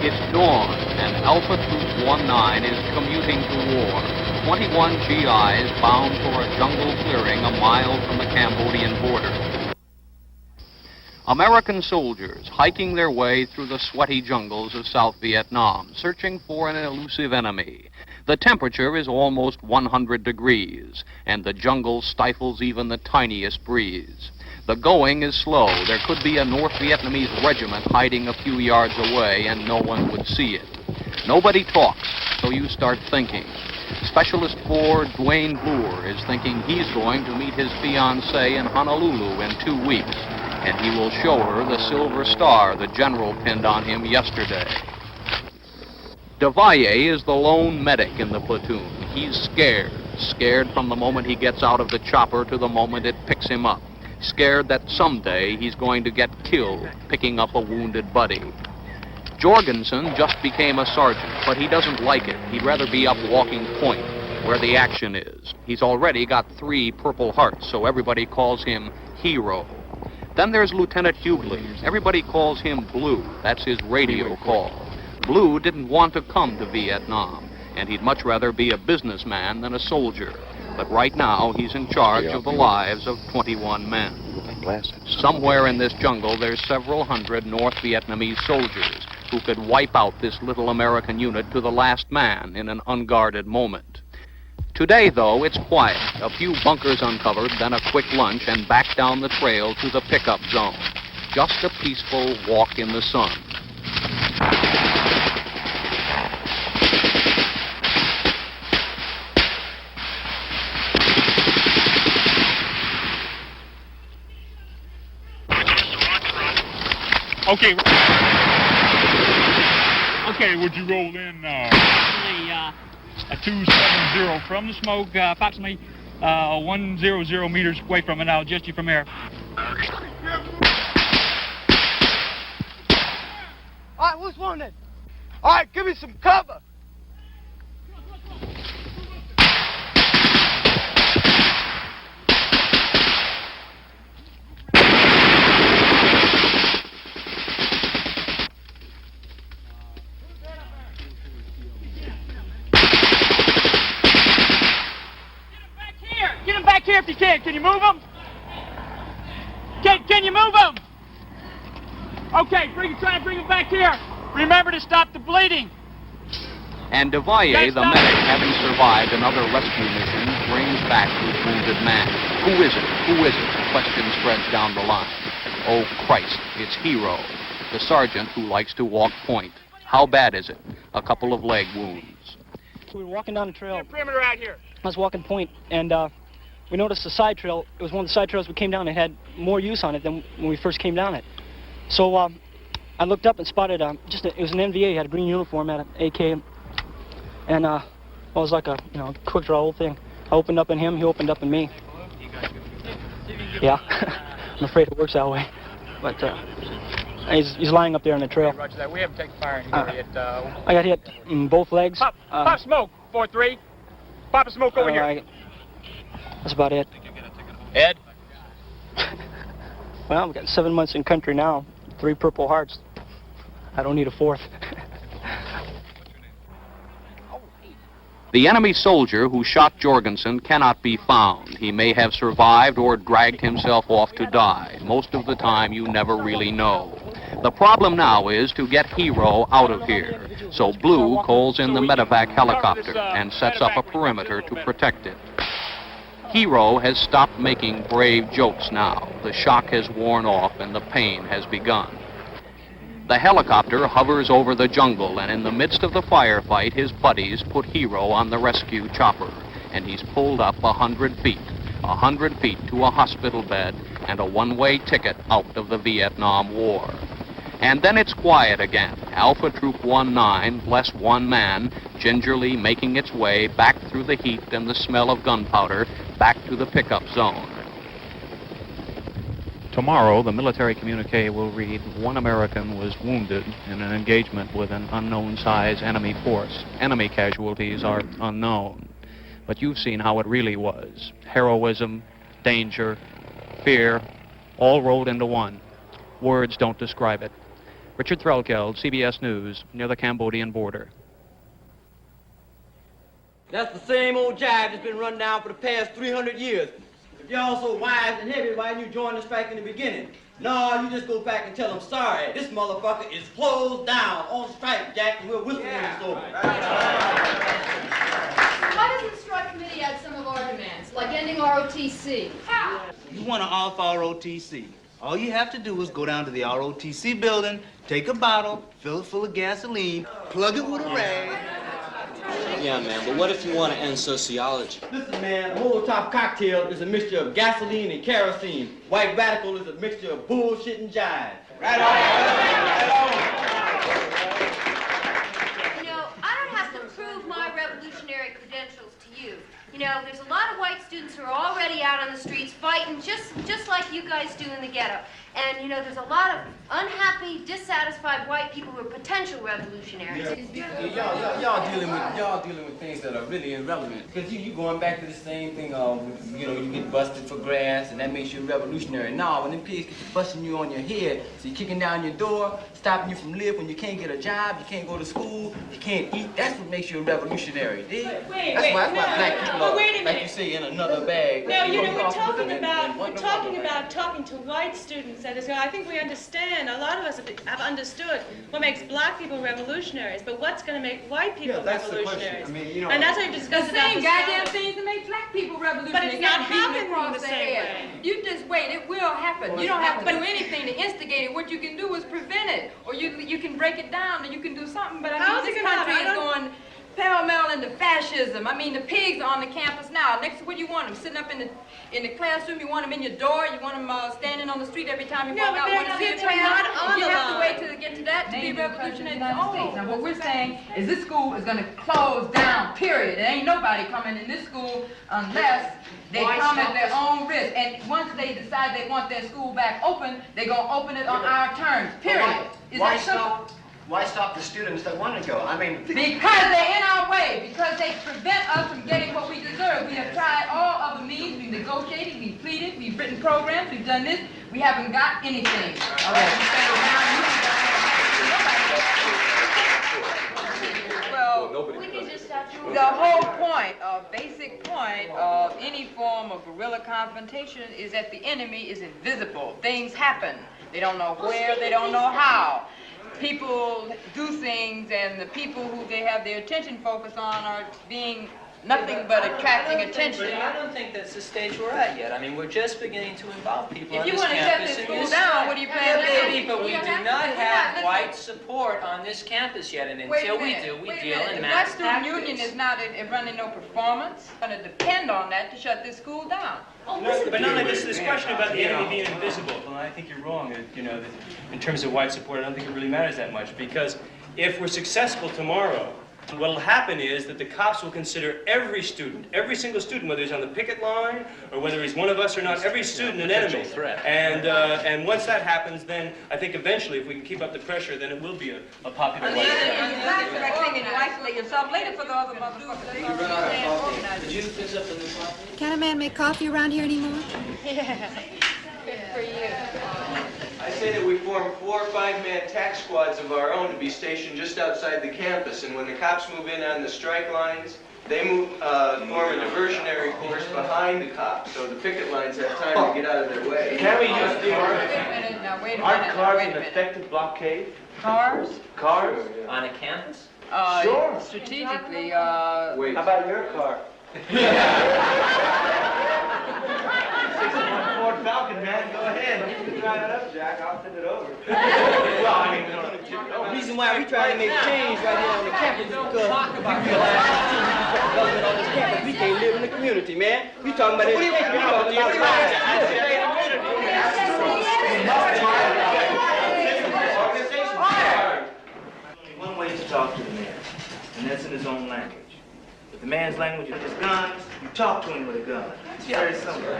It's dawn, and Alpha Troop 19 is commuting to war. 21 GIs bound for a jungle clearing a mile from the Cambodian border. American soldiers hiking their way through the sweaty jungles of South Vietnam, searching for an elusive enemy. The temperature is almost 100 degrees, and the jungle stifles even the tiniest breeze. The going is slow. There could be a North Vietnamese regiment hiding a few yards away, and no one would see it. Nobody talks, so you start thinking. Specialist 4 Dwayne Bloor is thinking he's going to meet his fiancée in Honolulu in 2 weeks, and he will show her the silver star the general pinned on him yesterday. DeValle is the lone medic in the platoon. He's scared from the moment he gets out of the chopper to the moment it picks him up. Scared that someday he's going to get killed picking up a wounded buddy. Jorgensen just became a sergeant, but he doesn't like it. He'd rather be up walking point, where the action is. He's already got 3 Purple Hearts, so everybody calls him Hero. Then there's Lieutenant Hughley. Everybody calls him Blue. That's his radio call. Blue didn't want to come to Vietnam, and he'd much rather be a businessman than a soldier. But right now, he's in charge of the lives of 21 men. Somewhere in this jungle, there's several hundred North Vietnamese soldiers who could wipe out this little American unit to the last man in an unguarded moment. Today, though, it's quiet. A few bunkers uncovered, then a quick lunch, and back down the trail to the pickup zone. Just a peaceful walk in the sun. Okay. Okay, would you roll in a 270 from the smoke, approximately 100 meters away from it. I'll adjust you from there. All right, what's wanted? All right, give me some cover. Here if you can. Can you move them? Can you move them? Okay, try and bring them back here. Remember to stop the bleeding. And DeValle, the medic, having survived another rescue mission, brings back his wounded man. Who is it? Who is it? The question spreads down the line. Oh, Christ, it's Hero, the sergeant who likes to walk point. How bad is it? A couple of leg wounds. We were walking down the trail. Perimeter out here. I was walking point, and we noticed a side trail. It was one of the side trails we came down and had more use on it than when we first came down it. So I looked up and spotted it was an NVA. He had a green uniform, had an AK, and it was like a quick draw old thing. I opened up in him, he opened up in me. Yeah, I'm afraid it works that way. But he's lying up there in the trail. Roger that. We haven't taken fire in here. I got hit in both legs. Pop smoke, 4-3. Pop a smoke over here. That's about it. Ed? Well, we've got 7 months in country now, 3 Purple Hearts. I don't need a 4th. The enemy soldier who shot Jorgensen cannot be found. He may have survived or dragged himself off to die. Most of the time, you never really know. The problem now is to get Hero out of here. So Blue calls in the medevac helicopter and sets up a perimeter to protect it. Hero has stopped making brave jokes now. The shock has worn off and the pain has begun. The helicopter hovers over the jungle, and in the midst of the firefight, his buddies put Hero on the rescue chopper, and he's pulled up 100 feet. 100 feet to a hospital bed and a one-way ticket out of the Vietnam War. And then it's quiet again. Alpha Troop 19, bless one man, gingerly making its way back through the heat and the smell of gunpowder, back to the pickup zone. Tomorrow, the military communique will read, one American was wounded in an engagement with an unknown size enemy force. Enemy casualties are unknown. But you've seen how it really was. Heroism, danger, fear, all rolled into one. Words don't describe it. Richard Threlkeld, CBS News, near the Cambodian border. That's the same old jive that's been run down for the past 300 years. If y'all so wise and heavy, why didn't you join the strike in the beginning? No, you just go back and tell them, sorry, this motherfucker is closed down on strike, Jack, and we're whistling when it's over. Why doesn't the strike committee add some of our demands, like ending ROTC? How? You want to off ROTC. All you have to do is go down to the ROTC building, take a bottle, fill it full of gasoline, plug it with a rag. Yeah, man, but what if you want to end sociology? Listen, man, a Molotov cocktail is a mixture of gasoline and kerosene. White radical is a mixture of bullshit and jive. Right on. You know, I don't have to prove my revolutionary credentials to you. You know, there's a lot of white students who are already out on the streets fighting just like you guys do in the ghetto. And, you know, there's a lot of unhappy, dissatisfied white people who are potential revolutionaries. Y'all dealing with things that are really irrelevant. Because you going back to the same thing, you know, you get busted for grass and that makes you a revolutionary. No, when them pigs get to busting you on your head, so you're kicking down your door, stopping you from living when you can't get a job, you can't go to school, you can't eat, that's what makes you a revolutionary, dig? That's why black people are, like you say, in another bag. No, you know, we're talking about talking to white students. That is, I think we understand, a lot of us have understood what makes black people revolutionaries, but what's going to make white people revolutionaries? I mean, you know, and that's what you discussed about the same goddamn things that make black people revolutionary. But it's not happening across the the same head. way. You just wait, it will happen. You don't have to do anything to instigate it. What you can do is prevent it, or you can break it down, or you can do something. But I mean, this country is going pell-mell into fascism. I mean, the pigs are on the campus now. Next, what do you want them? Sitting up in the classroom? You want them in your door? You want them standing on the street every time you walk out? No, but they're not on You the have to line. wait till they get to that to be revolutionary. Oh, now what we're saying is this school is going to close down, period. There ain't nobody coming in this school unless they come at their own risk. And once they decide they want their school back open, they're going to open it on our terms, period. Is that simple? Why stop the students that want to go? I mean... Because they're in our way, because they prevent us from getting what we deserve. We have tried all other means. We've negotiated, we've pleaded, we've written programs, we've done this. We haven't got anything. All right, we say the whole point, basic point of any form of guerrilla confrontation is that the enemy is invisible. Things happen. They don't know where, they don't know how. People do things, and the people who they have their attention focused on are being nothing but attracting attention. I don't think that's the stage we're at yet. I mean, we're just beginning to involve people on If you this want to shut campus. this school down, what do you plan to do? Maybe, but we do not have white support on this campus yet, and until we do, we deal in mass That student tactics. union is not running no performance. It's going to depend on that to shut this school down. But not like this question about the enemy being invisible. Well, I think you're wrong. You know, in terms of white support, I don't think it really matters that much, because if we're successful tomorrow, what'll happen is that the cops will consider every student, every single student, whether he's on the picket line or whether he's one of us or not, every student an enemy. And once that happens, then I think eventually, if we can keep up the pressure, then it will be a popular white And you isolate yourself later for the other motherfuckers. Did you fix up the new coffee? Can a man make coffee around here anymore? Yeah. Good for you. I say that we form 4 or 5-man tack squads of our own to be stationed just outside the campus, and when the cops move in on the strike lines, they form a diversionary force behind the cops, so the picket lines have time to get out of their way. Can we just do Aren't cars an effective blockade? Cars? Cars? On a campus? Sure. Strategically, Wait. How about your car? Ford Falcon, man, go ahead. You drive it up, Jack. I'll send it over. Well, I mean, The reason why we try to make change right here on the campus is because we realize development on this campus, we can't live in the community, man. We talking about education, we talking about Only one way to talk to the man, and that's in his own language. If the man's language is his guns, you talk to him with a gun. It's very simple.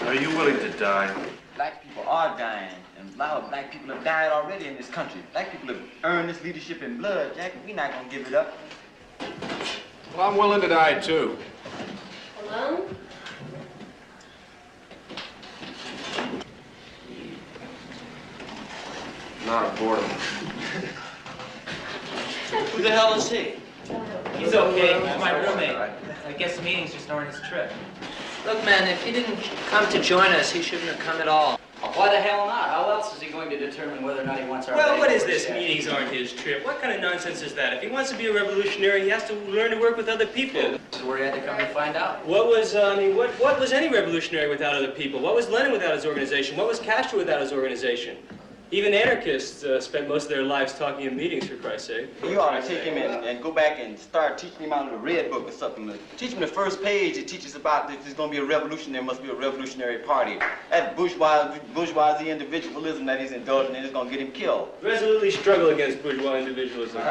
Are you willing to die? Black people are dying, and a lot of black people have died already in this country. Black people have earned this leadership in blood, Jack. We're not gonna give it up. Well, I'm willing to die, too. Alone? not a boredom. Who the hell is he? He's okay. He's my roommate. I guess the meeting's just during his trip. Look, man, if he didn't come to join us, he shouldn't have come at all. Why the hell not? How else is he going to determine whether or not he wants our Well, bank what is or this? his Meetings aren't his trip. What kind of nonsense is that? If he wants to be a revolutionary, he has to learn to work with other people. This is where he had to come and find out. What was, what was any revolutionary without other people? What was Lenin without his organization? What was Castro without his organization? Even anarchists spent most of their lives talking in meetings, for Christ's sake. You ought to take him and go back and start teaching him out of the red book or something. Teach him the first page. It teaches about if there's going to be a revolution, there must be a revolutionary party. That bourgeoisie individualism that he's indulging in is going to get him killed. Resolutely struggle against bourgeois individualism.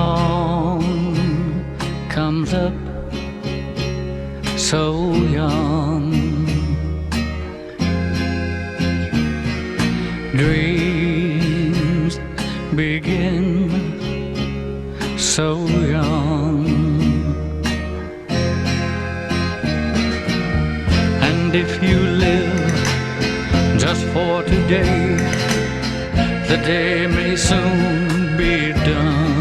dawn comes up so young. Dreams begin so young. And if you live just for today, the day may soon be done.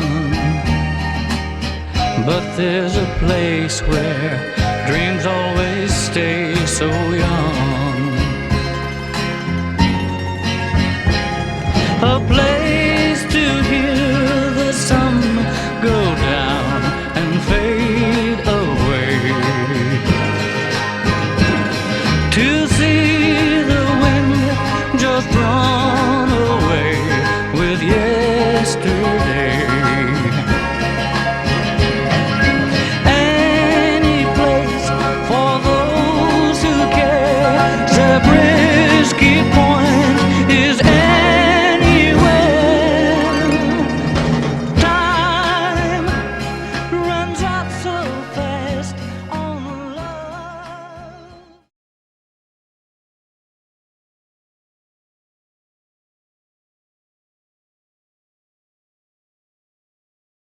But there's a place where dreams always stay so young. A place